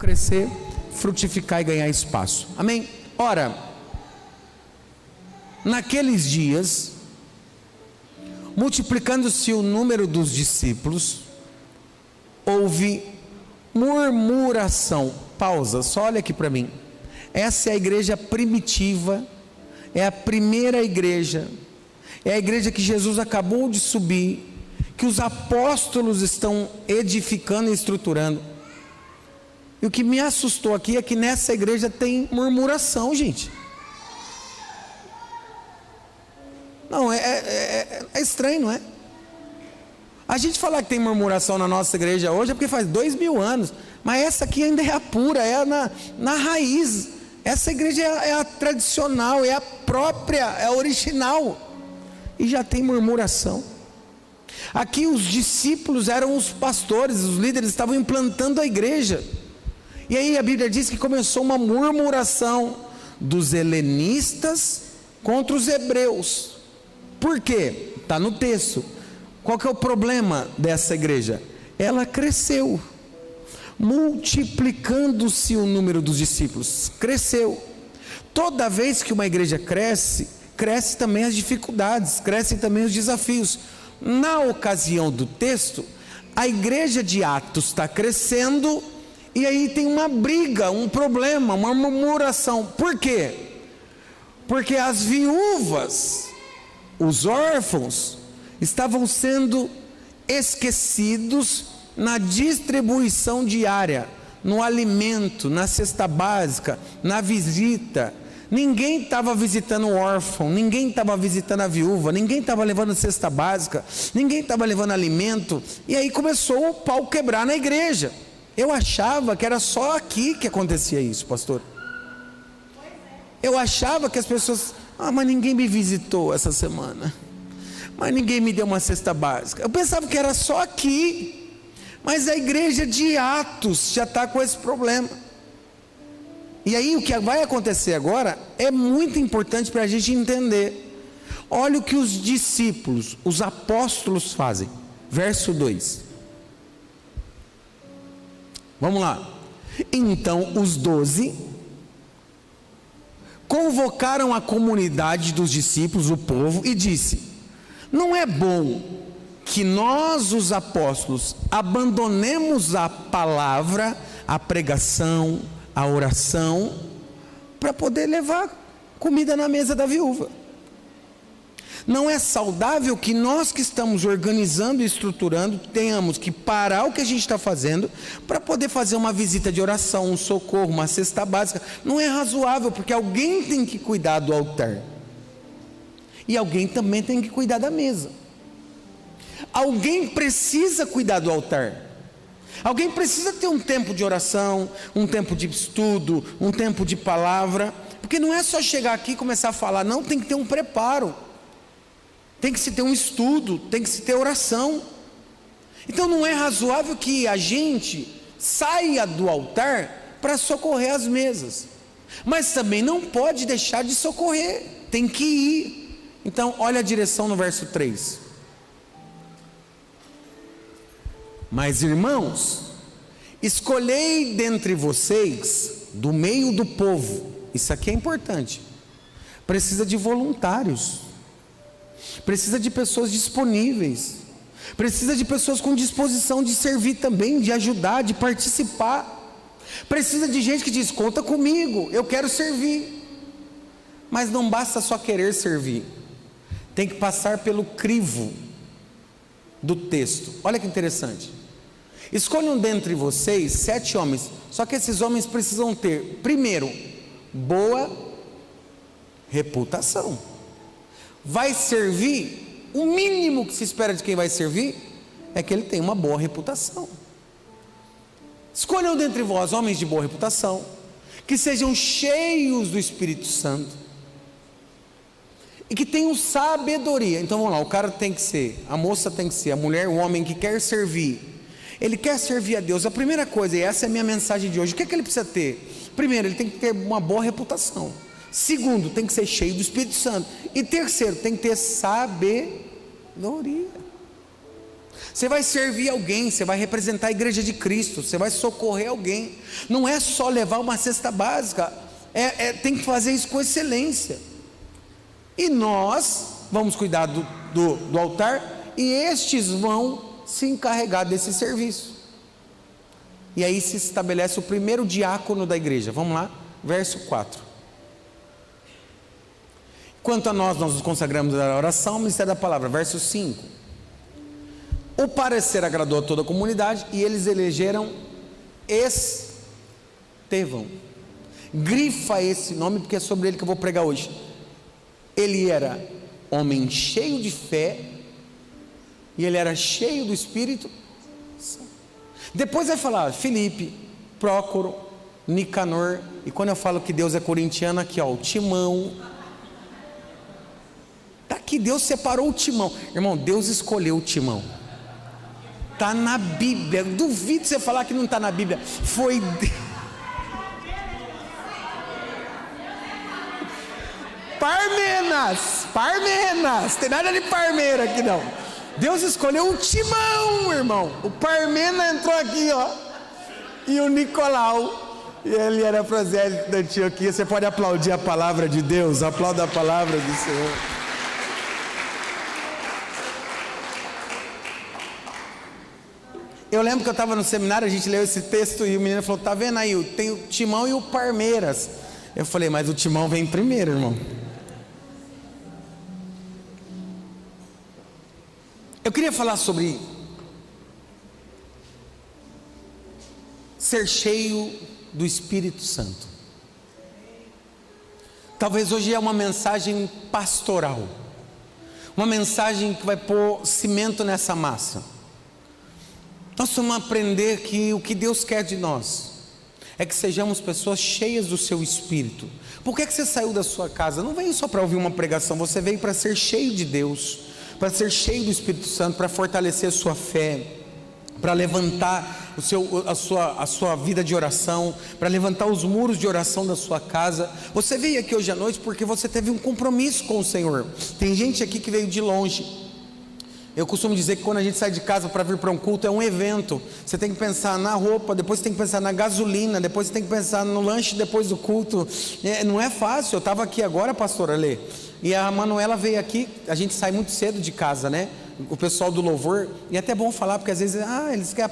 crescer, frutificar e ganhar espaço. Amém? Ora, naqueles dias, multiplicando-se o número dos discípulos, houve murmuração. Pausa, só olha aqui para mim. Essa é a igreja primitiva, é a primeira igreja, é a igreja que Jesus acabou de subir, que os apóstolos estão edificando e estruturando. E o que me assustou aqui é que nessa igreja tem murmuração, gente. Não, é estranho, não é? A gente falar que tem murmuração na nossa igreja hoje é porque faz 2000 anos, mas essa aqui ainda é a pura, é na raiz. Essa igreja é a tradicional, é a própria, é a original, e já tem murmuração. Aqui os discípulos eram os pastores, os líderes estavam implantando a igreja, e aí a Bíblia diz que começou uma murmuração dos helenistas contra os hebreus. Por quê? Está no texto. Qual que é o problema dessa igreja? Ela cresceu, multiplicando-se o número dos discípulos, cresceu. Toda vez que uma igreja cresce, cresce também as dificuldades, crescem também os desafios. Na ocasião do texto, a igreja de Atos está crescendo, e aí tem uma briga, um problema, uma murmuração. Por quê? Porque as viúvas, os órfãos, estavam sendo esquecidos na distribuição diária, no alimento, na cesta básica, na visita. Ninguém estava visitando o órfão, ninguém estava visitando a viúva, ninguém estava levando cesta básica, ninguém estava levando alimento. E aí começou o pau quebrar na igreja. Eu achava que era só aqui que acontecia isso, pastor. Eu achava que as pessoas, mas ninguém me visitou essa semana, mas ninguém me deu uma cesta básica. Eu pensava que era só aqui, mas a igreja de Atos já está com esse problema. E aí o que vai acontecer agora é muito importante para a gente entender. Olha o que os discípulos, os apóstolos fazem. Verso 2. Vamos lá. Então os 12 convocaram a comunidade dos discípulos, o povo, e disse: não é bom que nós, os apóstolos, abandonemos a palavra, a pregação, a oração, para poder levar comida na mesa da viúva. Não é saudável que nós que estamos organizando e estruturando tenhamos que parar o que a gente está fazendo para poder fazer uma visita de oração, um socorro, uma cesta básica. Não é razoável, porque alguém tem que cuidar do altar, e alguém também tem que cuidar da mesa. Alguém precisa cuidar do altar, alguém precisa ter um tempo de oração, um tempo de estudo, um tempo de palavra, porque não é só chegar aqui e começar a falar, não, tem que ter um preparo, tem que se ter um estudo, tem que se ter oração. Então não é razoável que a gente saia do altar para socorrer as mesas, mas também não pode deixar de socorrer, tem que ir. Então olha a direção no verso 3. Mas irmãos, escolhei dentre vocês, do meio do povo, isso aqui é importante, precisa de voluntários, precisa de pessoas disponíveis, precisa de pessoas com disposição de servir também, de ajudar, de participar. Precisa de gente que diz: conta comigo, eu quero servir. Mas não basta só querer servir, tem que passar pelo crivo do texto. Olha que interessante. Escolham dentre vocês 7 homens, só que esses homens precisam ter, primeiro, boa reputação. Vai servir, o mínimo que se espera de quem vai servir é que ele tenha uma boa reputação. Escolham dentre vós homens de boa reputação, que sejam cheios do Espírito Santo e que tenham sabedoria. Então vamos lá, o cara tem que ser, a moça tem que ser, a mulher, o homem que quer servir, ele quer servir a Deus. A primeira coisa, e essa é a minha mensagem de hoje, o que é que ele precisa ter? Primeiro, ele tem que ter uma boa reputação. Segundo, tem que ser cheio do Espírito Santo. E terceiro, tem que ter sabedoria. Você vai servir alguém, você vai representar a igreja de Cristo, você vai socorrer alguém. Não é só levar uma cesta básica, tem que fazer isso com excelência. E nós vamos cuidar do altar, e estes vão se encarregar desse serviço. E aí se estabelece o primeiro diácono da igreja. Vamos lá, verso 4. Quanto a nós nos consagramos à oração, ministério da palavra. Verso 5. O parecer agradou a toda a comunidade, e eles elegeram Estevão. Grifa esse nome, porque é sobre ele que eu vou pregar hoje. Ele era homem cheio de fé, e ele era cheio do Espírito Santo. Depois vai falar Filipe, Prócoro, Nicanor, e quando eu falo que Deus é corintiano, aqui ó, o Timão. Tá aqui, Deus separou o Timão. Irmão, Deus escolheu o Timão. Está na Bíblia. Duvido você falar que não está na Bíblia. Foi Parmenas, tem nada de parmeira aqui não. Deus escolheu o Timão, irmão. O Parmena entrou aqui, ó. E o Nicolau, e ele era prosélito da Antioquia. Você pode aplaudir a palavra de Deus. Aplauda a palavra do Senhor. Eu lembro que eu estava no seminário, a gente leu esse texto e o menino falou, tá vendo aí, tem o Timão e o Parmeiras. Eu falei, mas o Timão vem primeiro, irmão. Eu queria falar sobre ser cheio do Espírito Santo. Talvez hoje é uma mensagem pastoral, uma mensagem que vai pôr cimento nessa massa. Nós vamos aprender que o que Deus quer de nós é que sejamos pessoas cheias do seu Espírito. Por que você saiu da sua casa? Não veio só para ouvir uma pregação, você veio para ser cheio de Deus, para ser cheio do Espírito Santo, para fortalecer a sua fé, para levantar a sua vida de oração, para levantar os muros de oração da sua casa. Você veio aqui hoje à noite porque você teve um compromisso com o Senhor. Tem gente aqui que veio de longe. Eu costumo dizer que quando a gente sai de casa para vir para um culto é um evento. Você tem que pensar na roupa, depois você tem que pensar na gasolina, depois você tem que pensar no lanche depois do culto. Não é fácil. Eu estava aqui agora, pastora Lê, e a Manuela veio aqui. A gente sai muito cedo de casa, né? O pessoal do louvor, e é até bom falar, porque às vezes eles querem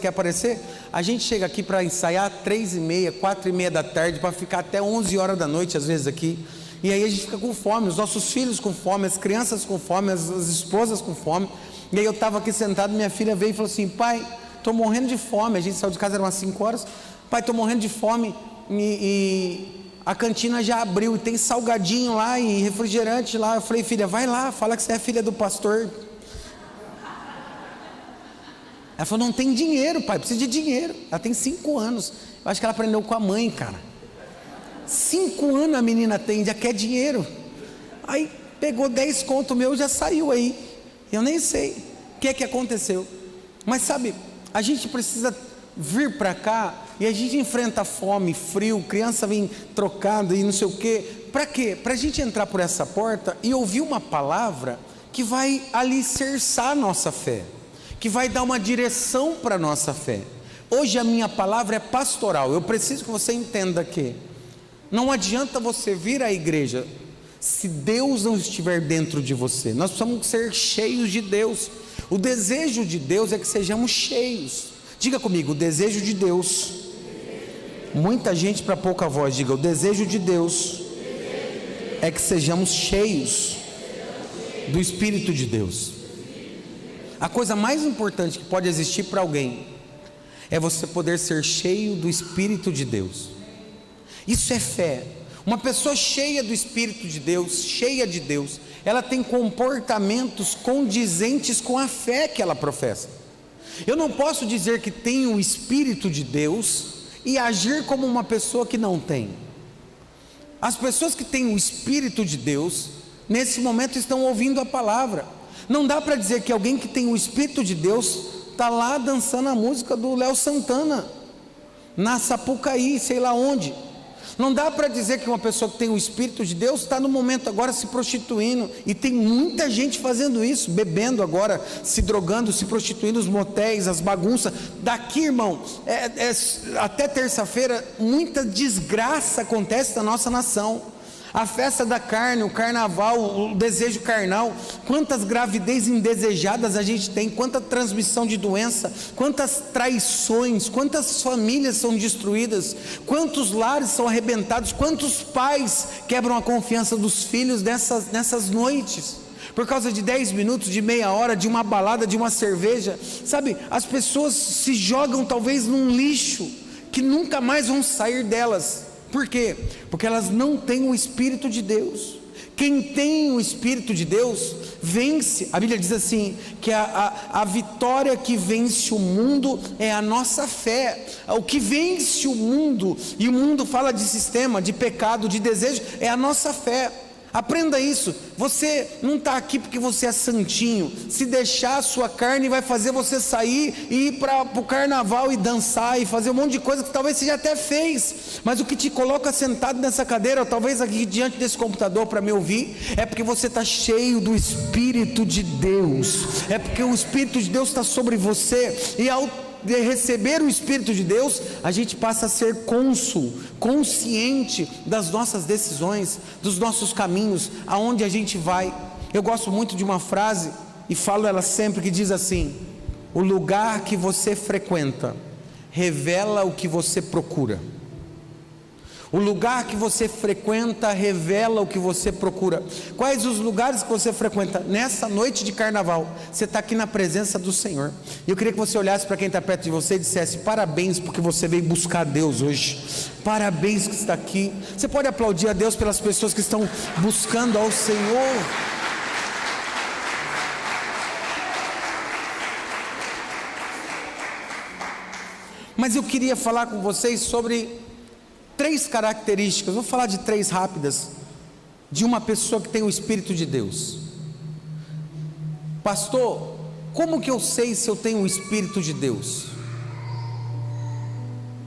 aparecer. A gente chega aqui para ensaiar 3h30, 4h30 da tarde, para ficar até 11 horas da noite às vezes aqui. E aí a gente fica com fome, os nossos filhos com fome, as crianças com fome, as esposas com fome. E aí eu estava aqui sentado, minha filha veio e falou assim, pai, estou morrendo de fome. A gente saiu de casa, eram umas 5 horas. Pai, estou morrendo de fome, e a cantina já abriu, e tem salgadinho lá e refrigerante lá. Eu falei, filha, vai lá, fala que você é filha do pastor. Ela falou, não tem dinheiro, pai, precisa de dinheiro. Ela tem 5 anos, eu acho que ela aprendeu com a mãe, cara. 5 anos a menina tem, já quer dinheiro. Aí pegou 10 conto meu, já saiu aí. Eu nem sei o que é que aconteceu. Mas sabe, a gente precisa vir para cá, e a gente enfrenta fome, frio, criança vem trocada e não sei o quê. Para quê? Para a gente entrar por essa porta e ouvir uma palavra que vai alicerçar a nossa fé, que vai dar uma direção para a nossa fé. Hoje a minha palavra é pastoral. Eu preciso que você entenda que não adianta você vir à igreja se Deus não estiver dentro de você. Nós precisamos ser cheios de Deus. O desejo de Deus é que sejamos cheios. Diga comigo, o desejo de Deus. Muita gente para pouca voz. Diga, o desejo de Deus é que sejamos cheios do Espírito de Deus. A coisa mais importante que pode existir para alguém é você poder ser cheio do Espírito de Deus. Isso é fé. Uma pessoa cheia do Espírito de Deus, cheia de Deus, ela tem comportamentos condizentes com a fé que ela professa. Eu não posso dizer que tenho o Espírito de Deus e agir como uma pessoa que não tem. As pessoas que têm o Espírito de Deus, nesse momento estão ouvindo a palavra. Não dá para dizer que alguém que tem o Espírito de Deus está lá dançando a música do Léo Santana, na Sapucaí, sei lá onde. Não dá para dizer que uma pessoa que tem o Espírito de Deus está no momento agora se prostituindo, e tem muita gente fazendo isso, bebendo agora, se drogando, se prostituindo, os motéis, as bagunças. Daqui, irmão, até terça-feira, muita desgraça acontece na nossa nação. A festa da carne, o carnaval, o desejo carnal, quantas gravidez indesejadas a gente tem, quanta transmissão de doença, quantas traições, quantas famílias são destruídas, quantos lares são arrebentados, quantos pais quebram a confiança dos filhos nessas noites, por causa de 10 minutos, de meia hora, de uma balada, de uma cerveja. Sabe, as pessoas se jogam talvez num lixo, que nunca mais vão sair delas. Por quê? Porque elas não têm o Espírito de Deus. Quem tem o Espírito de Deus vence. A Bíblia diz assim, que a vitória que vence o mundo é a nossa fé. O que vence o mundo, e o mundo fala de sistema, de pecado, de desejo, é a nossa fé. Aprenda isso. Você não está aqui porque você é santinho. Se deixar, a sua carne vai fazer você sair e ir para o carnaval e dançar e fazer um monte de coisa que talvez você já até fez. Mas o que te coloca sentado nessa cadeira, ou talvez aqui diante desse computador para me ouvir, é porque você está cheio do Espírito de Deus. É porque o Espírito de Deus está sobre você, e ao de receber o Espírito de Deus, a gente passa a ser consciente das nossas decisões, dos nossos caminhos, aonde a gente vai. Eu gosto muito de uma frase, e falo ela sempre, que diz assim: o lugar que você frequenta revela o que você procura. O lugar que você frequenta revela o que você procura. Quais os lugares que você frequenta? Nessa noite de carnaval, você está aqui na presença do Senhor. E eu queria que você olhasse para quem está perto de você e dissesse: parabéns, porque você veio buscar Deus hoje. Parabéns que está aqui. Você pode aplaudir a Deus pelas pessoas que estão buscando ao Senhor. Mas eu queria falar com vocês sobre 3 características, vou falar de 3 rápidas, de uma pessoa que tem o Espírito de Deus. Pastor, como que eu sei se eu tenho o Espírito de Deus?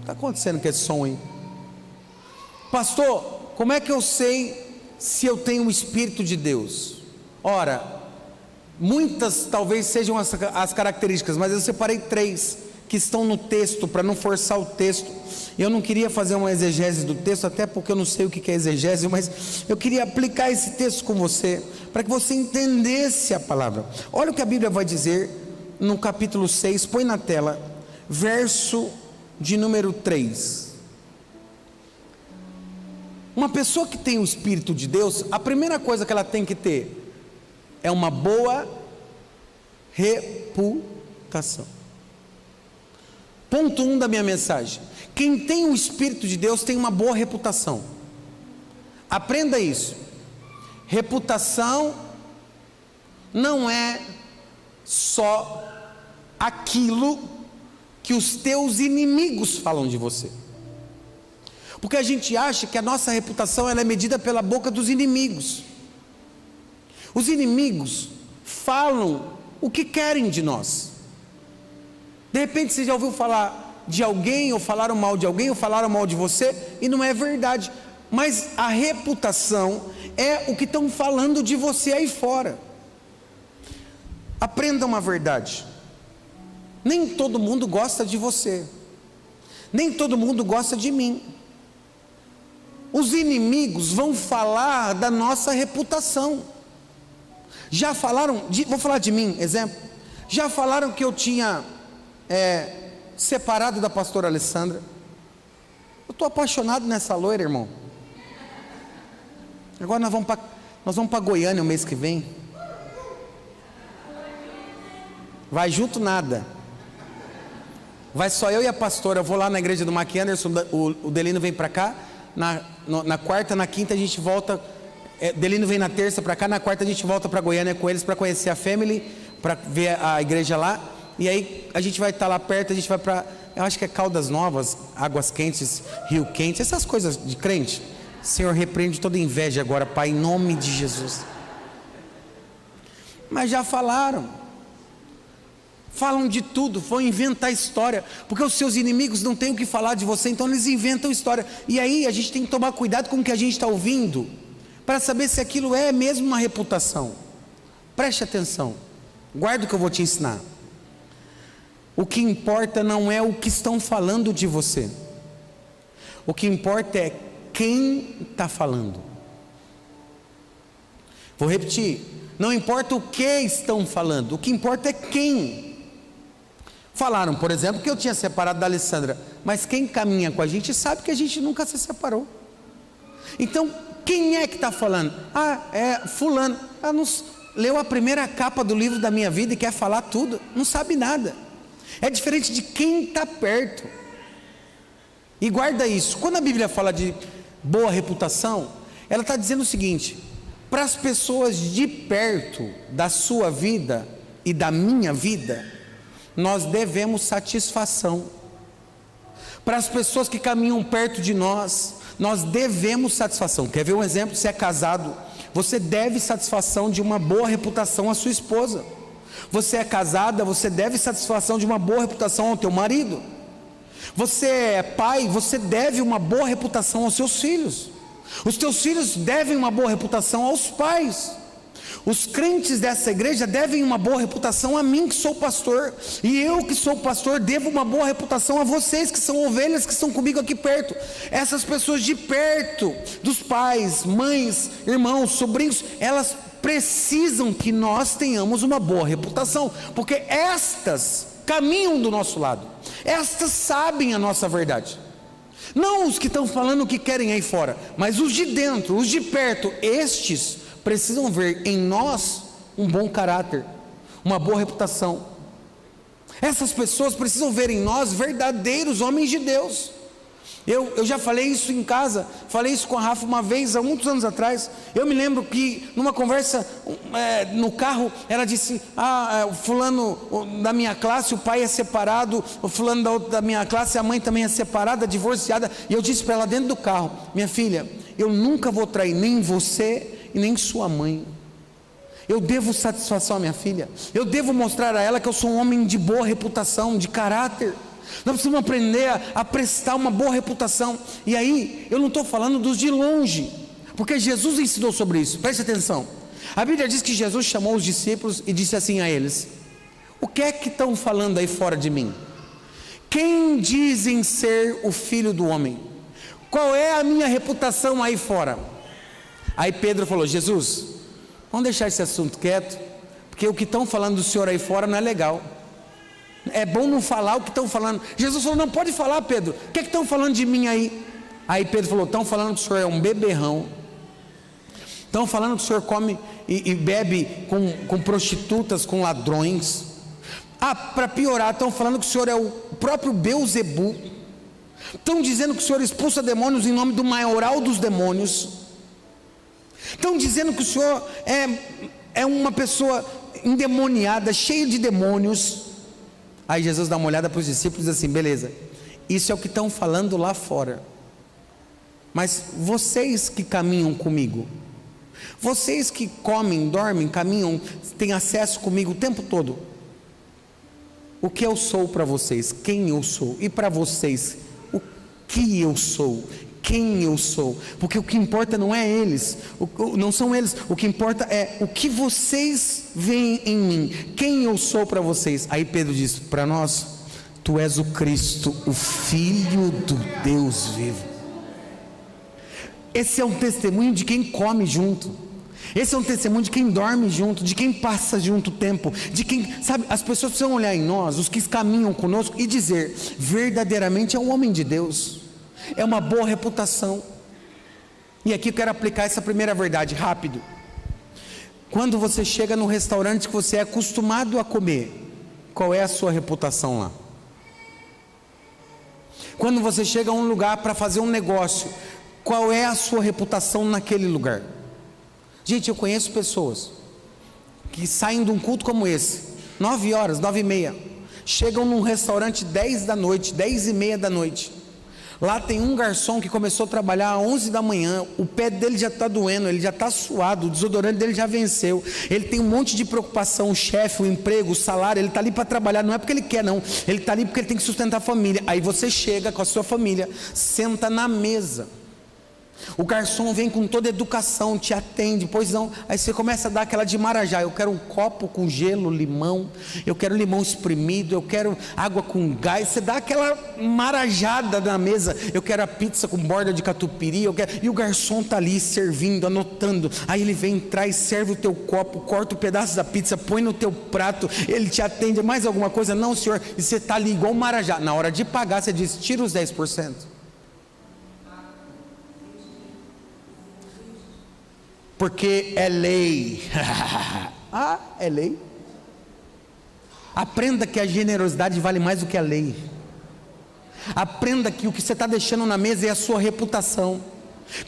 Está acontecendo com esse som aí? Pastor, como é que eu sei se eu tenho o Espírito de Deus? Ora, muitas talvez sejam as características, mas eu separei 3 que estão no texto, para não forçar o texto. Eu não queria fazer uma exegese do texto, até porque eu não sei o que é exegese, mas eu queria aplicar esse texto com você, para que você entendesse a palavra. Olha o que a Bíblia vai dizer no capítulo 6, põe na tela, verso de número 3. Uma pessoa que tem o Espírito de Deus, a primeira coisa que ela tem que ter é uma boa reputação. Ponto 1 da minha mensagem: quem tem o Espírito de Deus tem uma boa reputação. Aprenda isso. Reputação não é só aquilo que os teus inimigos falam de você, porque a gente acha que a nossa reputação ela é medida pela boca dos inimigos. Os inimigos falam o que querem de nós. De repente você já ouviu falar de alguém, ou falaram mal de alguém, ou falaram mal de você, e não é verdade, mas a reputação é o que estão falando de você aí fora. Aprenda uma verdade: nem todo mundo gosta de você, nem todo mundo gosta de mim. Os inimigos vão falar da nossa reputação. Já falaram, vou falar de mim, exemplo. Já falaram que eu tinha separado da pastora Alessandra. Eu estou apaixonado nessa loira, irmão. Agora nós vamos para Goiânia o mês que vem. Vai junto nada. Vai só eu e a pastora. Eu vou lá na igreja do Mac Anderson, o Delino vem para cá. Na quarta, na quinta a gente volta. Delino vem na terça para cá. Na quarta a gente volta para Goiânia com eles para conhecer a family, para ver a igreja lá. E aí a gente vai estar lá perto, a gente vai para, eu acho que é Caldas Novas, Águas Quentes, Rio Quente, essas coisas de crente. Senhor, repreende toda inveja agora, Pai, em nome de Jesus. Mas já falaram. falam de tudo, vão inventar história, porque os seus inimigos não têm o que falar de você, então eles inventam história. E aí a gente tem que tomar cuidado com o que a gente está ouvindo, para saber se aquilo é mesmo uma reputação. Preste atenção, guarda o que eu vou te ensinar. O que importa não é o que estão falando de você, o que importa é quem está falando. Vou repetir, não importa o que estão falando, o que importa é quem. Falaram, por exemplo, que eu tinha separado da Alessandra, mas quem caminha com a gente sabe que a gente nunca se separou. Então, quem é que está falando? É fulano. Não leu a primeira capa do livro da minha vida e quer falar tudo, não sabe nada. É diferente de quem está perto. E guarda isso, quando a Bíblia fala de boa reputação, ela está dizendo o seguinte: para as pessoas de perto da sua vida e da minha vida, nós devemos satisfação. Para as pessoas que caminham perto de nós, nós devemos satisfação. Quer ver um exemplo? Se é casado, você deve satisfação de uma boa reputação à sua esposa. Você é casada, você deve satisfação de uma boa reputação ao teu marido. Você é pai, você deve uma boa reputação aos seus filhos. Os teus filhos devem uma boa reputação aos pais. Os crentes dessa igreja devem uma boa reputação a mim que sou pastor, e eu que sou pastor devo uma boa reputação a vocês que são ovelhas, que estão comigo aqui perto. Essas pessoas de perto, dos pais, mães, irmãos, sobrinhos, elas precisam que nós tenhamos uma boa reputação, porque estas caminham do nosso lado, estas sabem a nossa verdade. Não os que estão falando o que querem aí fora, mas os de dentro, os de perto. Estes precisam ver em nós um bom caráter, uma boa reputação. Essas pessoas precisam ver em nós verdadeiros homens de Deus. Eu já falei isso em casa, falei isso com a Rafa uma vez, há muitos anos atrás. Eu me lembro que numa conversa no carro, ela disse: o fulano da minha classe, o pai é separado, o fulano da minha classe, a mãe também é separada, divorciada. E eu disse para ela dentro do carro: minha filha, eu nunca vou trair nem você e nem sua mãe. Eu devo satisfação à minha filha, eu devo mostrar a ela que eu sou um homem de boa reputação, de caráter. Nós precisamos aprender a prestar uma boa reputação. E aí, eu não estou falando dos de longe, porque Jesus ensinou sobre isso. Preste atenção, a Bíblia diz que Jesus chamou os discípulos e disse assim a eles: o que é que estão falando aí fora de mim? Quem dizem ser o Filho do Homem? Qual é a minha reputação aí fora? Aí Pedro falou: Jesus, vamos deixar esse assunto quieto, porque o que estão falando do Senhor aí fora não é legal. É bom não falar o que estão falando. Jesus falou: não pode falar, Pedro. O que é que estão falando de mim aí? Aí Pedro falou: estão falando que o senhor é um beberrão. Estão falando que o senhor come e bebe com prostitutas, com ladrões. Para piorar, estão falando que o senhor é o próprio Beelzebu. Estão dizendo que o senhor expulsa demônios em nome do maioral dos demônios. Estão dizendo que o senhor é uma pessoa endemoniada, cheia de demônios. Aí Jesus dá uma olhada para os discípulos e diz assim: beleza, isso é o que estão falando lá fora, mas vocês que caminham comigo, vocês que comem, dormem, caminham, têm acesso comigo o tempo todo, o que eu sou para vocês, quem eu sou, e para vocês, o que eu sou, quem eu sou, porque o que importa não é eles, não são eles, o que importa é o que vocês veem em mim, quem eu sou para vocês. Aí Pedro diz para nós: tu és o Cristo, o Filho do Deus vivo. Esse é um testemunho de quem come junto, esse é um testemunho de quem dorme junto, de quem passa junto o tempo, de quem, sabe, as pessoas precisam olhar em nós, os que caminham conosco, e dizer: verdadeiramente é um homem de Deus, é uma boa reputação. E aqui eu quero aplicar essa primeira verdade rápido. Quando você chega num restaurante que você é acostumado a comer, qual é a sua reputação lá? Quando você chega a um lugar para fazer um negócio, qual é a sua reputação naquele lugar? Gente, eu conheço pessoas que saem de um culto como esse, 9 horas, 9h30, chegam num restaurante 10 da noite, 10h30 da noite, Lá tem um garçom que começou a trabalhar às 11 da manhã, o pé dele já está doendo, ele já está suado, o desodorante dele já venceu, ele tem um monte de preocupação, o chefe, o emprego, o salário, ele está ali para trabalhar, não é porque ele quer não, ele está ali porque ele tem que sustentar a família. Aí você chega com a sua família, senta na mesa, o garçom vem com toda a educação, te atende, pois não, aí você começa a dar aquela de marajá, eu quero um copo com gelo, limão, eu quero limão espremido, eu quero água com gás, você dá aquela marajada na mesa, eu quero a pizza com borda de catupiry, e o garçom está ali servindo, anotando, aí ele vem, traz, serve o teu copo, corta o pedaço da pizza, põe no teu prato, ele te atende, mais alguma coisa? Não, senhor, e você está ali igual um marajá, na hora de pagar você diz, tira os 10%. Porque é lei. Ah, é lei. Aprenda que a generosidade vale mais do que a lei. Aprenda que o que você está deixando na mesa é a sua reputação.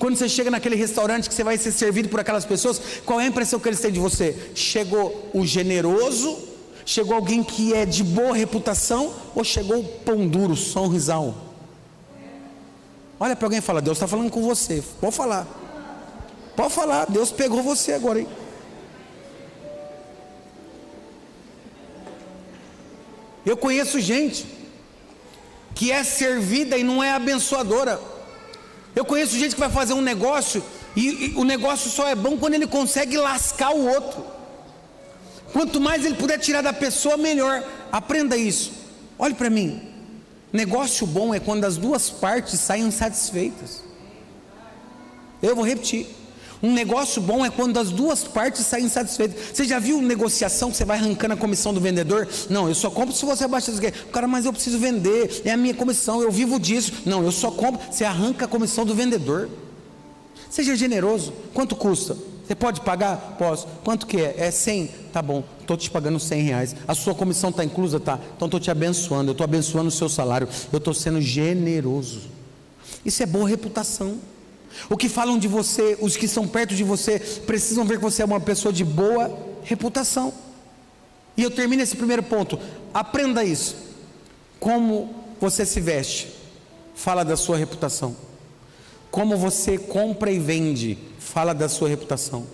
Quando você chega naquele restaurante que você vai ser servido por aquelas pessoas, qual é a impressão que eles têm de você? Chegou o generoso? Chegou alguém que é de boa reputação? Ou chegou o pão duro, sonrisal? Olha para alguém e fala, Deus está falando com você. Vou falar. Pode falar, Deus pegou você agora, hein? Eu conheço gente que é servida e não é abençoadora. Eu conheço gente que vai fazer um negócio e o negócio só é bom quando ele consegue lascar o outro. Quanto mais ele puder tirar da pessoa, melhor. Aprenda isso. Olhe para mim. Negócio bom é quando as duas partes saem satisfeitas. Eu vou repetir. Um negócio bom é quando as duas partes saem satisfeitas. Você já viu negociação que você vai arrancando a comissão do vendedor? Não, eu só compro se você abaixar isso aqui. Cara, mas eu preciso vender, é a minha comissão, eu vivo disso. Não, eu só compro, você arranca a comissão do vendedor. Seja generoso. Quanto custa? Você pode pagar? Posso. Quanto que é? É 100? Tá bom, estou te pagando R$100. A sua comissão está inclusa? Tá. Então estou te abençoando, eu estou abençoando o seu salário, eu estou sendo generoso. Isso é boa reputação. O que falam de você, os que estão perto de você, precisam ver que você é uma pessoa de boa reputação. E eu termino esse primeiro ponto. Aprenda isso. Como você se veste, fala da sua reputação. Como você compra e vende, fala da sua reputação.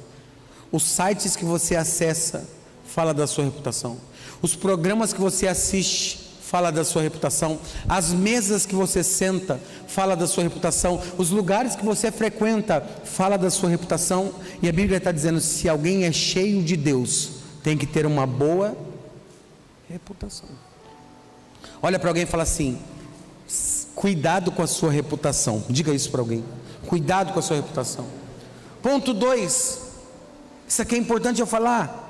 Os sites que você acessa, fala da sua reputação. Os programas que você assiste, fala da sua reputação. As mesas que você senta, fala da sua reputação. Os lugares que você frequenta, fala da sua reputação. E a Bíblia está dizendo, se alguém é cheio de Deus, tem que ter uma boa reputação. Olha para alguém e fala assim, cuidado com a sua reputação. Diga isso para alguém, cuidado com a sua reputação. Ponto 2, isso aqui é importante eu falar.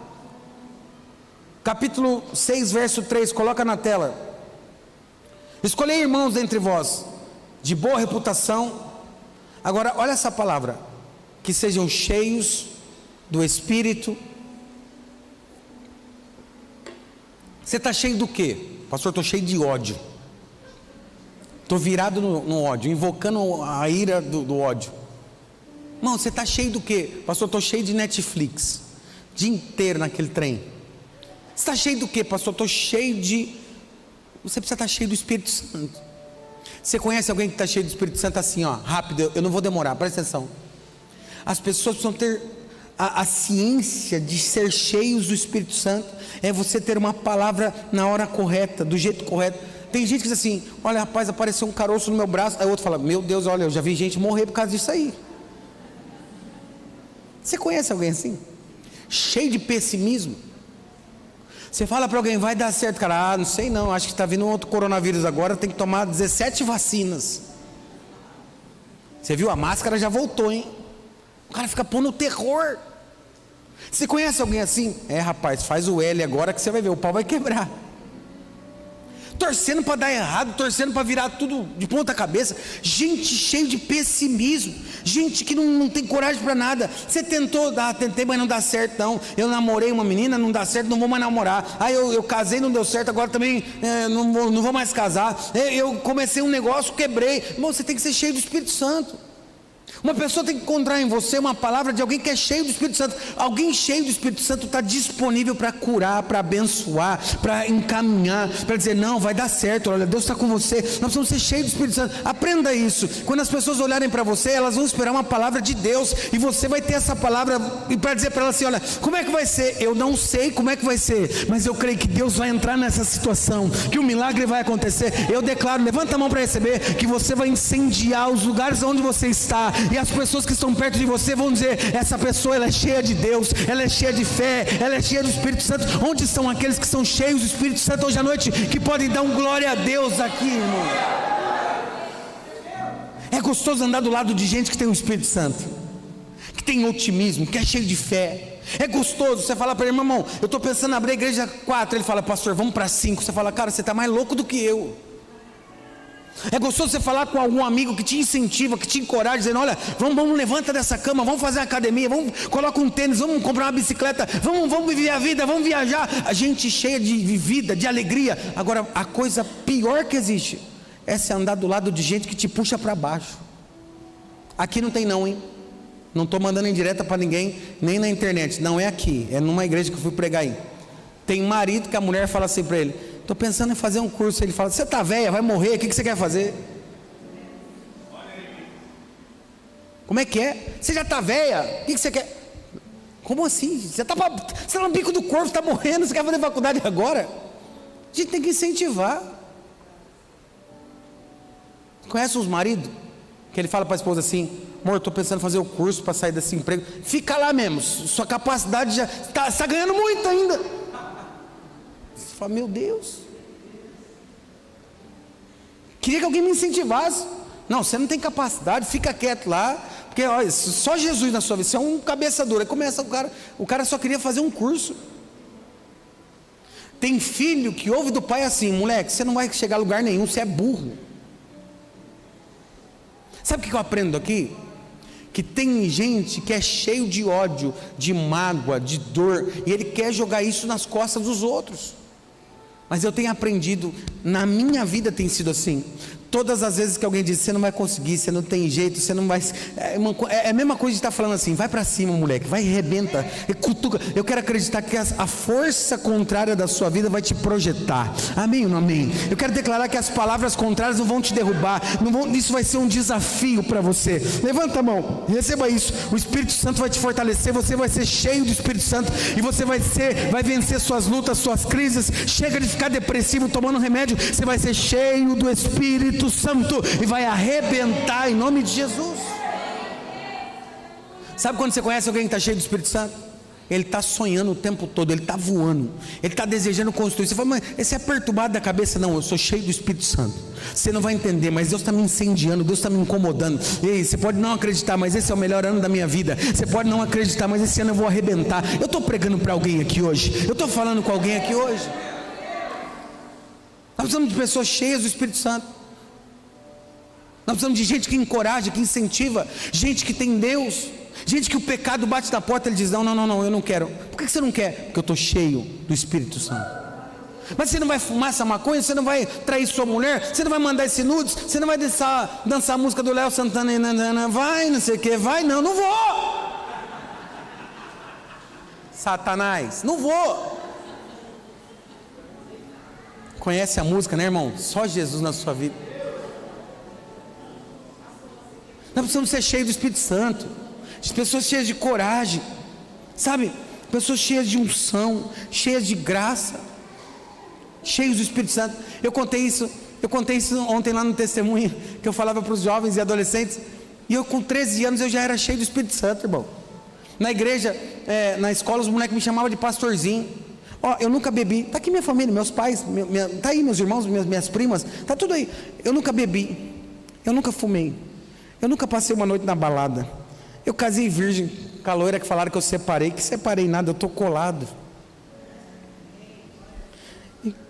Capítulo 6, verso 3, coloca na tela. Escolhei irmãos dentre vós, de boa reputação. Agora, olha essa palavra, que sejam cheios do Espírito. Você está cheio do quê? Pastor, estou cheio de ódio. Estou virado no ódio, invocando a ira do ódio. Irmão, você está cheio do quê? Pastor, estou cheio de Netflix, o dia inteiro naquele trem. Você está cheio do quê, pastor? Estou cheio de... Você precisa estar cheio do Espírito Santo. Você conhece alguém que está cheio do Espírito Santo assim, ó, rápido, eu não vou demorar, presta atenção. As pessoas precisam ter a ciência de ser cheios do Espírito Santo. É você ter uma palavra na hora correta, do jeito correto. Tem gente que diz assim, olha rapaz, apareceu um caroço no meu braço. Aí o outro fala, meu Deus, olha, eu já vi gente morrer por causa disso aí. Você conhece alguém assim? Cheio de pessimismo. Você fala para alguém, vai dar certo, cara, não sei não, acho que está vindo um outro coronavírus agora, tem que tomar 17 vacinas. Você viu, a máscara já voltou, hein? O cara fica pondo terror. Você conhece alguém assim? É rapaz, faz o L agora que você vai ver, o pau vai quebrar. Torcendo para dar errado, torcendo para virar tudo de ponta cabeça. Gente cheia de pessimismo, gente que não tem coragem para nada. Você tentou, tentei, mas não dá certo não. Eu namorei uma menina, não dá certo, não vou mais namorar. Aí eu casei, não deu certo, agora também não vou mais casar. Eu comecei um negócio, quebrei. Irmão, você tem que ser cheio do Espírito Santo. Uma pessoa tem que encontrar em você uma palavra de alguém que é cheio do Espírito Santo. Alguém cheio do Espírito Santo está disponível para curar, para abençoar, para encaminhar, para dizer, não, vai dar certo, olha, Deus está com você. Nós precisamos ser cheios do Espírito Santo. Aprenda isso. Quando as pessoas olharem para você, elas vão esperar uma palavra de Deus, e você vai ter essa palavra para dizer para elas assim, olha, como é que vai ser? Eu não sei como é que vai ser, mas eu creio que Deus vai entrar nessa situação, que o milagre vai acontecer. Eu declaro, levanta a mão para receber, que você vai incendiar os lugares onde você está, e as pessoas que estão perto de você vão dizer, essa pessoa ela é cheia de Deus, ela é cheia de fé, ela é cheia do Espírito Santo. Onde estão aqueles que são cheios do Espírito Santo hoje à noite, que podem dar um glória a Deus aqui, irmão? É gostoso andar do lado de gente que tem o Espírito Santo, que tem otimismo, que é cheio de fé. É gostoso você falar para ele, irmão, eu estou pensando em abrir a igreja 4, ele fala, pastor, vamos para 5, você fala, cara, você está mais louco do que eu. É gostoso você falar com algum amigo que te incentiva, que te encoraja, dizendo, olha, vamos, levanta dessa cama, vamos fazer uma academia, vamos, coloca um tênis, vamos comprar uma bicicleta, vamos viver a vida, vamos viajar. A gente cheia de vida, de alegria. Agora, a coisa pior que existe é se andar do lado de gente que te puxa para baixo. Aqui não tem não, hein? Não estou mandando indireta para ninguém, nem na internet, não é aqui, é numa igreja que eu fui pregar aí. Tem marido que a mulher fala assim para ele, estou pensando em fazer um curso. Ele fala, você está velha, vai morrer, o que você quer fazer? Como é que é? Você já está velha, o que você quer? Como assim? Você está no bico do corpo, está morrendo, você quer fazer faculdade agora? A gente tem que incentivar. Conhece os maridos? Que ele fala para a esposa assim, amor, estou pensando em fazer o curso para sair desse emprego. Fica lá mesmo, sua capacidade já está ganhando muito ainda. Você fala, meu Deus, queria que alguém me incentivasse. Não, você não tem capacidade, fica quieto lá, porque olha, só Jesus na sua vida, você é um cabeça dura. Aí começa o cara só queria fazer um curso. Tem filho que ouve do pai assim, moleque, você não vai chegar a lugar nenhum, você é burro. Sabe o que eu aprendo aqui? Que tem gente que é cheio de ódio, de mágoa, de dor, e ele quer jogar isso nas costas dos outros. Mas eu tenho aprendido, na minha vida tem sido assim. Todas as vezes que alguém diz, você não vai conseguir, você não tem jeito, você não vai... É a mesma coisa de estar falando assim, vai para cima, moleque, vai, arrebenta, cutuca. Eu quero acreditar que a força contrária da sua vida vai te projetar. Amém ou não amém? Eu quero declarar que as palavras contrárias não vão te derrubar, isso vai ser um desafio para você. Levanta a mão, receba isso. O Espírito Santo vai te fortalecer, você vai ser cheio do Espírito Santo, e você vai vencer suas lutas, suas crises. Chega de ficar depressivo tomando remédio, você vai ser cheio do Espírito Santo e vai arrebentar em nome de Jesus. Sabe quando você conhece alguém que está cheio do Espírito Santo? Ele está sonhando o tempo todo, ele está voando, ele está desejando construir. Você fala, mas esse é perturbado da cabeça? Não, eu sou cheio do Espírito Santo. Você não vai entender, mas Deus está me incendiando, Deus está me incomodando. Ei, você pode não acreditar, mas esse é o melhor ano da minha vida. Você pode não acreditar, mas esse ano eu vou arrebentar. Eu estou pregando para alguém aqui hoje, eu estou falando com alguém aqui hoje. Nós precisamos de pessoas cheias do Espírito Santo. Nós precisamos de gente que encoraja, que incentiva, gente que tem Deus, gente que o pecado bate na porta e ele diz, não, eu não quero. Por que você não quer? Porque eu estou cheio do Espírito Santo. Mas você não vai fumar essa maconha, você não vai trair sua mulher, você não vai mandar esse nudes, você não vai dançar a música do Léo Santana, vai, não sei o que, vai, não vou. Satanás, não vou. Conhece a música, né, irmão? Só Jesus na sua vida. Nós precisamos ser cheios do Espírito Santo, de pessoas cheias de coragem, sabe? Pessoas cheias de unção, cheias de graça, cheios do Espírito Santo. Eu contei isso ontem lá no testemunho, que eu falava para os jovens e adolescentes, e eu com 13 anos eu já era cheio do Espírito Santo, irmão. Na igreja, na escola, os moleques me chamavam de pastorzinho. Eu nunca bebi, está aqui minha família, meus pais, está aí meus irmãos, minhas primas, está tudo aí. Eu nunca bebi, eu nunca fumei, eu nunca passei uma noite na balada. Eu casei virgem, com a loira que falaram que eu separei, que separei nada, eu estou colado.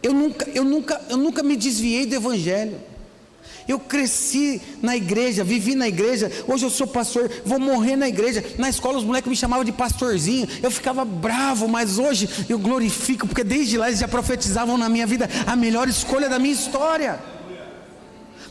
Eu nunca me desviei do evangelho. Eu cresci na igreja, vivi na igreja, hoje eu sou pastor, vou morrer na igreja. Na escola os moleques me chamavam de pastorzinho, eu ficava bravo, mas hoje eu glorifico, porque desde lá eles já profetizavam na minha vida a melhor escolha da minha história.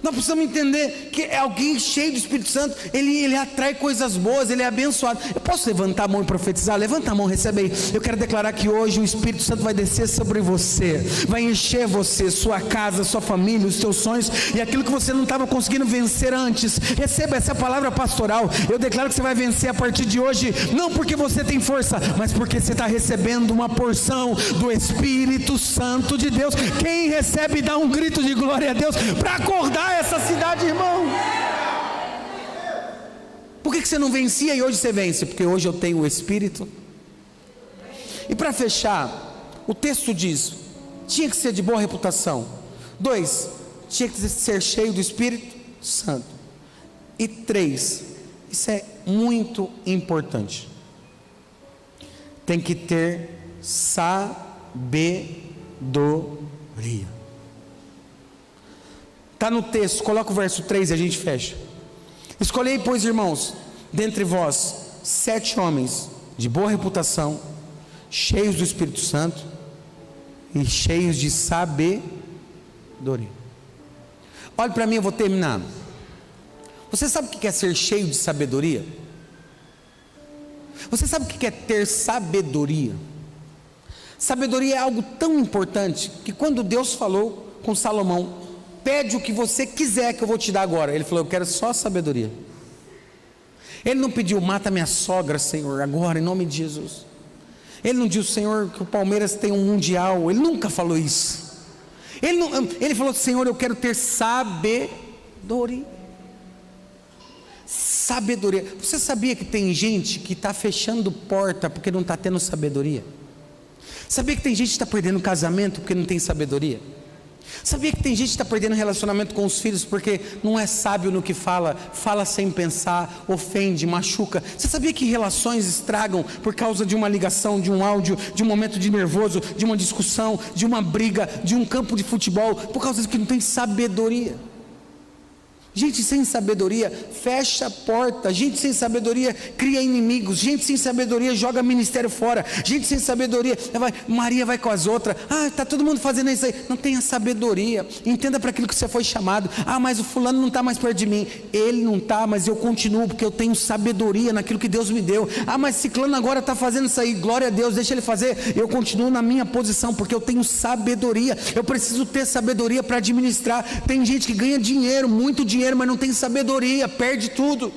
Nós precisamos entender que é alguém cheio do Espírito Santo, ele atrai coisas boas, ele é abençoado. Eu posso levantar a mão e profetizar? Levanta a mão, recebe aí. Eu quero declarar que hoje o Espírito Santo vai descer sobre você, vai encher você, sua casa, sua família, os seus sonhos e aquilo que você não estava conseguindo vencer antes. Receba essa palavra pastoral. Eu declaro que você vai vencer a partir de hoje, não porque você tem força, mas porque você está recebendo uma porção do Espírito Santo de Deus. Quem recebe dá um grito de glória a Deus para acordar essa cidade, irmão. Por que você não vencia e hoje você vence? Porque hoje eu tenho o Espírito. E para fechar, o texto diz: tinha que ser de boa reputação. 2, tinha que ser cheio do Espírito Santo. E 3, isso é muito importante, tem que ter sabedoria. Está no texto, coloca o verso 3 e a gente fecha. Escolhei, pois, irmãos, dentre vós 7 homens de boa reputação, cheios do Espírito Santo e cheios de sabedoria. Olhe para mim, eu vou terminar. Você sabe o que é ser cheio de sabedoria? Você sabe o que é ter sabedoria? Sabedoria é algo tão importante que quando Deus falou com Salomão: pede o que você quiser que eu vou te dar agora, ele falou: eu quero só sabedoria. Ele não pediu: mata minha sogra, Senhor, agora, em nome de Jesus. Ele não disse: Senhor, que o Palmeiras tem um mundial. Ele nunca falou isso. Ele falou: Senhor, eu quero ter sabedoria. Sabedoria. Você sabia que tem gente que está fechando porta porque não está tendo sabedoria? Sabia que tem gente que está perdendo casamento porque não tem sabedoria? Sabia que tem gente que está perdendo relacionamento com os filhos porque não é sábio no que fala, fala sem pensar, ofende, machuca? Você sabia que relações estragam por causa de uma ligação, de um áudio, de um momento de nervoso, de uma discussão, de uma briga, de um campo de futebol, por causa de que não tem sabedoria? Gente sem sabedoria fecha a porta, gente sem sabedoria cria inimigos, gente sem sabedoria joga ministério fora, gente sem sabedoria, Maria vai com as outras, está todo mundo fazendo isso aí. Não tenha sabedoria, entenda para aquilo que você foi chamado. Mas o fulano não está mais perto de mim. Ele não está, mas eu continuo, porque eu tenho sabedoria naquilo que Deus me deu. Mas ciclano agora está fazendo isso aí, glória a Deus, deixa ele fazer. Eu continuo na minha posição, porque eu tenho sabedoria. Eu preciso ter sabedoria para administrar. Tem gente que ganha dinheiro, muito dinheiro, mas não tem sabedoria, perde tudo.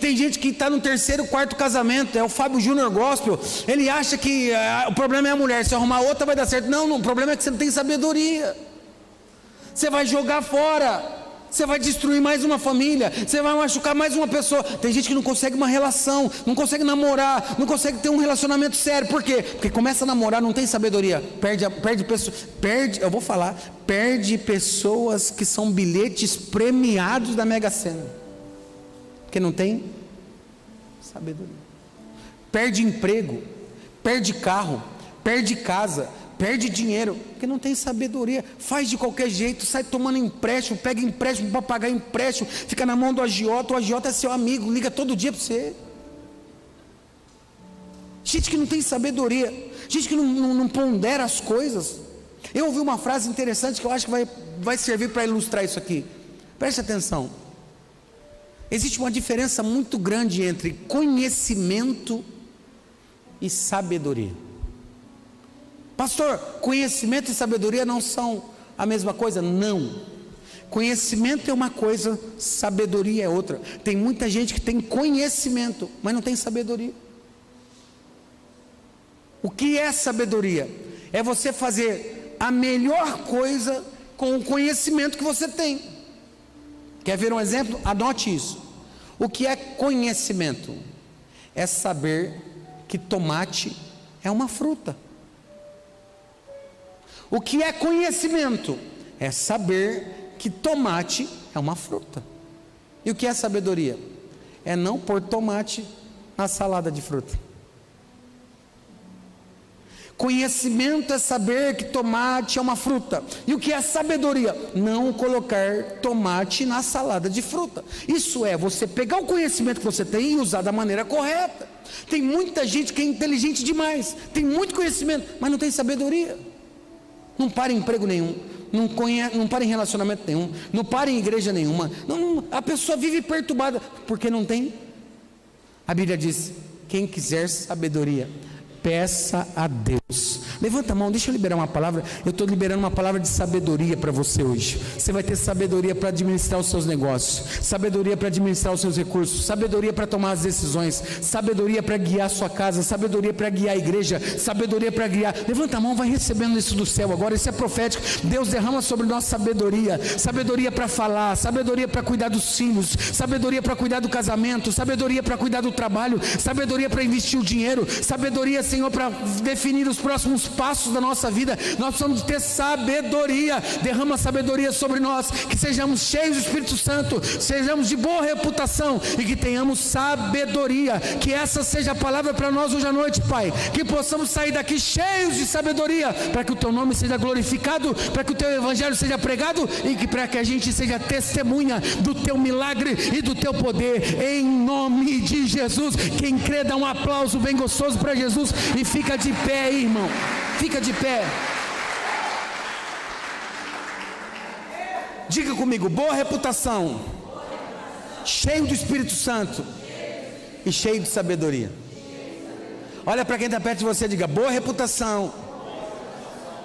Tem gente que está no 3º, 4º casamento, é o Fábio Júnior Gospel. Ele acha que o problema é a mulher, se arrumar outra vai dar certo. Não, o problema é que você não tem sabedoria. Você vai jogar fora, você vai destruir mais uma família, você vai machucar mais uma pessoa. Tem gente que não consegue uma relação, não consegue namorar, não consegue ter um relacionamento sério. Por quê? Porque começa a namorar, não tem sabedoria, perde pessoas que são bilhetes premiados da Mega Sena, porque não tem sabedoria. Perde emprego, perde carro, perde casa, perde dinheiro, porque não tem sabedoria. Faz de qualquer jeito, sai tomando empréstimo, pega empréstimo para pagar empréstimo, fica na mão do agiota. O agiota é seu amigo, liga todo dia para você. Gente que não tem sabedoria, gente que não pondera as coisas. Eu ouvi uma frase interessante que eu acho que vai servir para ilustrar isso aqui. Preste atenção. Existe uma diferença muito grande entre conhecimento e sabedoria. Pastor, conhecimento e sabedoria não são a mesma coisa? Não. Conhecimento é uma coisa, sabedoria é outra. Tem muita gente que tem conhecimento, mas não tem sabedoria. O que é sabedoria? É você fazer a melhor coisa com o conhecimento que você tem. Quer ver um exemplo? Anote isso. O que é conhecimento? É saber que tomate é uma fruta. O que é conhecimento? É saber que tomate é uma fruta. E o que é sabedoria? É não pôr tomate na salada de fruta. Conhecimento é saber que tomate é uma fruta. E o que é sabedoria? Não colocar tomate na salada de fruta. Isso é você pegar o conhecimento que você tem e usar da maneira correta. Tem muita gente que é inteligente demais, tem muito conhecimento, mas não tem sabedoria. Não para em emprego nenhum, não para em relacionamento nenhum, não para em igreja nenhuma, a pessoa vive perturbada, porque não tem. A Bíblia diz: quem quiser sabedoria, peça a Deus. Levanta a mão, deixa eu liberar uma palavra. Eu estou liberando uma palavra de sabedoria para você hoje. Você vai ter sabedoria para administrar os seus negócios, sabedoria para administrar os seus recursos, sabedoria para tomar as decisões, sabedoria para guiar a sua casa, sabedoria para guiar a igreja, sabedoria para guiar. Levanta a mão, vai recebendo isso do céu agora. Isso é profético. Deus derrama sobre nós sabedoria, sabedoria para falar, sabedoria para cuidar dos filhos, sabedoria para cuidar do casamento, sabedoria para cuidar do trabalho, sabedoria para investir o dinheiro, sabedoria, Senhor, para definir os próximos passos da nossa vida. Nós precisamos ter sabedoria. Derrama sabedoria sobre nós, que sejamos cheios do Espírito Santo, sejamos de boa reputação e que tenhamos sabedoria. Que essa seja a palavra para nós hoje à noite, Pai. Que possamos sair daqui cheios de sabedoria, para que o Teu nome seja glorificado, para que o Teu Evangelho seja pregado e que para que a gente seja testemunha do Teu milagre e do Teu poder, em nome de Jesus. Quem crê, dá um aplauso bem gostoso para Jesus e fica de pé aí, irmão. Fica de pé. Diga comigo: boa reputação, cheio do Espírito Santo e cheio de sabedoria. Olha para quem está perto de você e diga: boa reputação,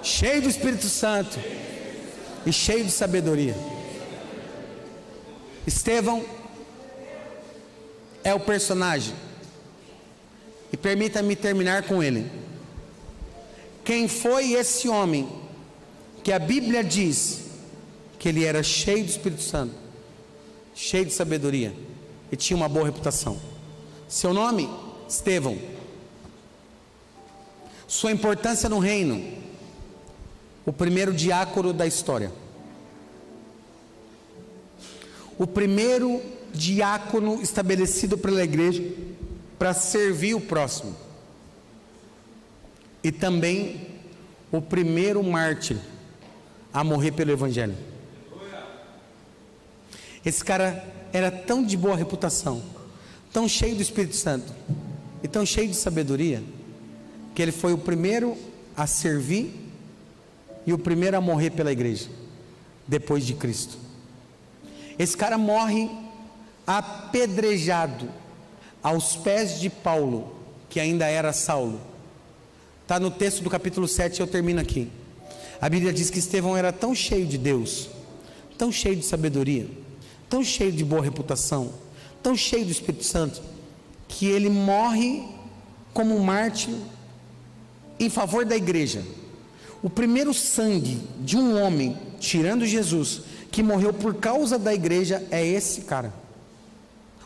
cheio do Espírito Santo e cheio de sabedoria. Estevão é o personagem, e permita-me terminar com ele. Quem foi esse homem que a Bíblia diz que ele era cheio do Espírito Santo, cheio de sabedoria e tinha uma boa reputação? Seu nome? Estevão. Sua importância no reino: o primeiro diácono da história. O primeiro diácono estabelecido pela igreja para servir o próximo. E também o primeiro mártir a morrer pelo Evangelho. Esse cara era tão de boa reputação, tão cheio do Espírito Santo e tão cheio de sabedoria, que ele foi o primeiro a servir e o primeiro a morrer pela igreja, depois de Cristo. Esse cara morre apedrejado aos pés de Paulo, que ainda era Saulo. Está no texto do capítulo 7, eu termino aqui. A Bíblia diz que Estevão era tão cheio de Deus, tão cheio de sabedoria, tão cheio de boa reputação, tão cheio do Espírito Santo, que ele morre como um mártir em favor da igreja. O primeiro sangue de um homem, tirando Jesus, que morreu por causa da igreja, é esse cara.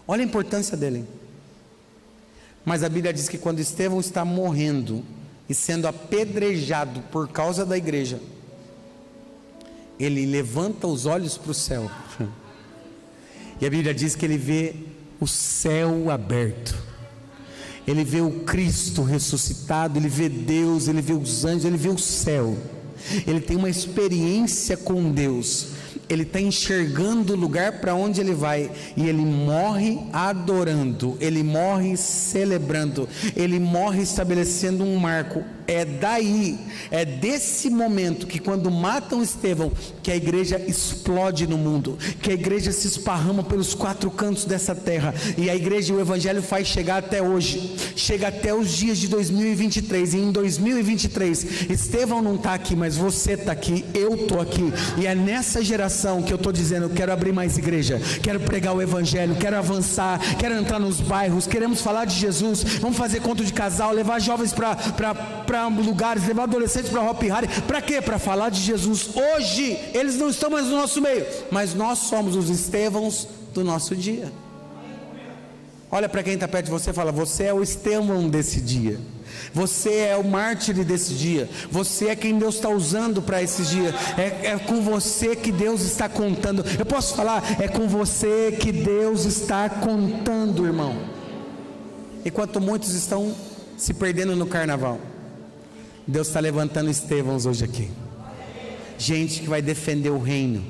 Olha a importância dele. Mas a Bíblia diz que quando Estevão está morrendo e sendo apedrejado por causa da igreja, ele levanta os olhos para o céu, e a Bíblia diz que ele vê o céu aberto, ele vê o Cristo ressuscitado, ele vê Deus, ele vê os anjos, ele vê o céu, ele tem uma experiência com Deus, ele está enxergando o lugar para onde ele vai, e ele morre adorando, ele morre celebrando, ele morre estabelecendo um marco. É daí, é desse momento que, quando matam Estevão, que a igreja explode no mundo, que a igreja se esparrama pelos quatro cantos dessa terra, e a igreja e o evangelho faz chegar até hoje, chega até os dias de 2023, e em 2023, Estevão não está aqui, mas você está aqui, eu estou aqui, e é nessa geração que eu estou dizendo: eu quero abrir mais igreja, quero pregar o evangelho, quero avançar, quero entrar nos bairros, queremos falar de Jesus, vamos fazer conto de casal, levar jovens para lugares, levar adolescentes para Hopi Hari. Para quê? Para falar de Jesus. Hoje eles não estão mais no nosso meio, mas nós somos os Estevãos do nosso dia. Olha para quem está perto de você e fala: você é o Estevão desse dia, você é o mártir desse dia, você é quem Deus está usando para esses dias, é com você que Deus está contando. Eu posso falar, é com você que Deus está contando, irmão. Enquanto muitos estão se perdendo no carnaval, Deus está levantando Estevãos hoje aqui, gente que vai defender o reino,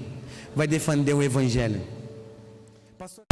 vai defender o evangelho. Pastor...